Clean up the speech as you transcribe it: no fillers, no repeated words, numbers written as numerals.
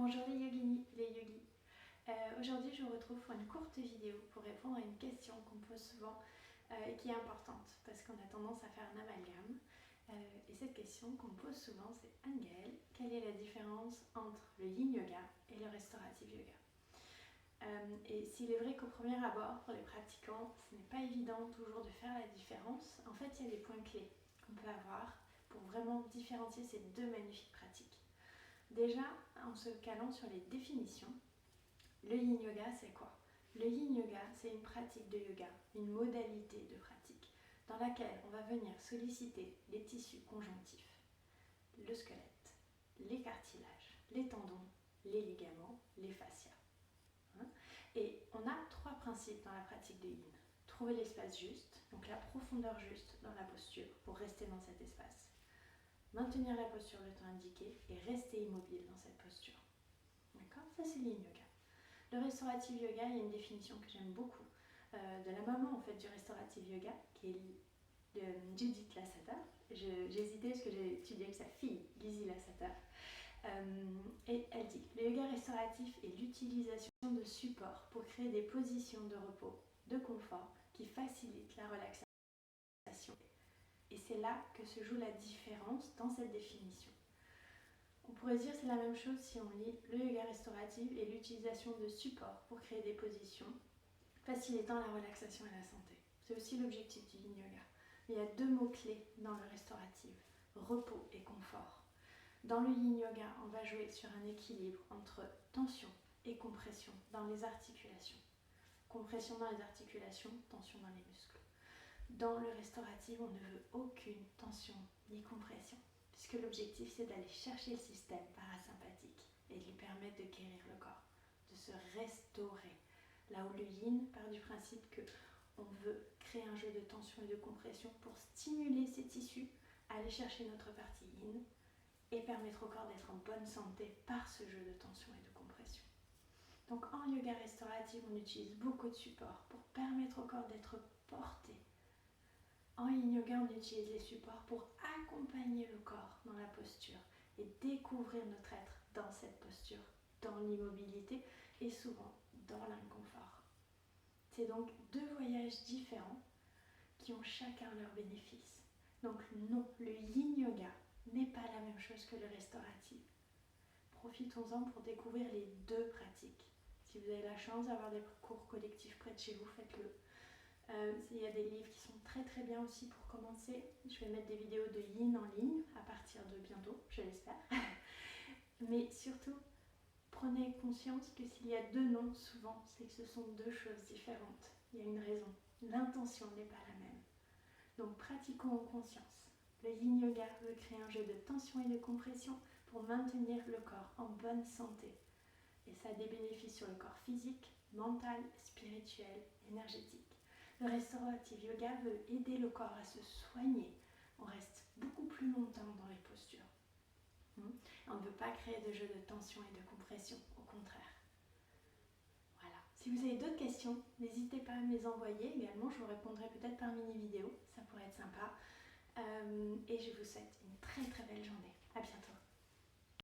Bonjour les yoginis, les yogis. Aujourd'hui je vous retrouve pour une courte vidéo pour répondre à une question qu'on pose souvent et qui est importante parce qu'on a tendance à faire un amalgame. Et cette question qu'on me pose souvent c'est: Anne-Gaëlle, quelle est la différence entre le yin yoga et le restorative yoga? Et s'il est vrai qu'au premier abord pour les pratiquants ce n'est pas évident toujours de faire la différence, en fait il y a des points clés qu'on peut avoir pour vraiment différencier ces deux magnifiques pratiques. Déjà, en se calant sur les définitions, le yin yoga c'est quoi? Le yin yoga c'est une pratique de yoga, une modalité de pratique dans laquelle on va venir solliciter les tissus conjonctifs, le squelette, les cartilages, les tendons, les ligaments, les fascias. Et on a trois principes dans la pratique de yin. Trouver l'espace juste, donc la profondeur juste dans la posture pour rester dans cet espace. Maintenir la posture le temps indiqué et rester immobile dans cette posture. D'accord? Ça c'est le yin yoga. Le restorative yoga, il y a une définition que j'aime beaucoup de la maman en fait du restorative yoga qui est Judith Lassater. J'hésitais parce que j'ai étudié avec sa fille Lizzie Lassater. Et elle dit: le yoga restauratif est l'utilisation de supports pour créer des positions de repos, de confort qui facilitent la relaxation. Et c'est là que se joue la différence dans cette définition. On pourrait dire que c'est la même chose si on lit le yoga restauratif et l'utilisation de supports pour créer des positions facilitant la relaxation et la santé. C'est aussi l'objectif du yin yoga. Mais il y a deux mots-clés dans le restauratif: repos et confort. Dans le yin yoga, on va jouer sur un équilibre entre tension et compression dans les articulations. Compression dans les articulations, tension dans les muscles. Dans le restauratif, on ne veut aucune tension ni compression, puisque l'objectif c'est d'aller chercher le système parasympathique et de lui permettre de guérir le corps, de se restaurer. Là où le yin part du principe que on veut créer un jeu de tension et de compression pour stimuler ces tissus, aller chercher notre partie yin et permettre au corps d'être en bonne santé par ce jeu de tension et de compression. Donc en yoga restauratif, on utilise beaucoup de supports pour permettre au corps d'être porté. En yin yoga, on utilise les supports pour accompagner le corps dans la posture et découvrir notre être dans cette posture, dans l'immobilité et souvent dans l'inconfort. C'est donc deux voyages différents qui ont chacun leurs bénéfices. Donc non, le yin yoga n'est pas la même chose que le restauratif. Profitons-en pour découvrir les deux pratiques. Si vous avez la chance d'avoir des cours collectifs près de chez vous, faites-le. Il y a des livres qui sont très très bien aussi pour commencer. Je vais mettre des vidéos de yin en ligne à partir de bientôt, je l'espère. Mais surtout, prenez conscience que s'il y a deux noms, souvent, c'est que ce sont deux choses différentes. Il y a une raison. L'intention n'est pas la même. Donc pratiquons en conscience. Le yin yoga veut créer un jeu de tension et de compression pour maintenir le corps en bonne santé. Et ça a des bénéfices sur le corps physique, mental, spirituel, énergétique. Le restorative yoga veut aider le corps à se soigner. On reste beaucoup plus longtemps dans les postures. On ne veut pas créer de jeu de tension et de compression, au contraire. Voilà. Si vous avez d'autres questions, n'hésitez pas à me les envoyer également. Je vous répondrai peut-être par mini-vidéo, ça pourrait être sympa. Et je vous souhaite une très très belle journée. À bientôt.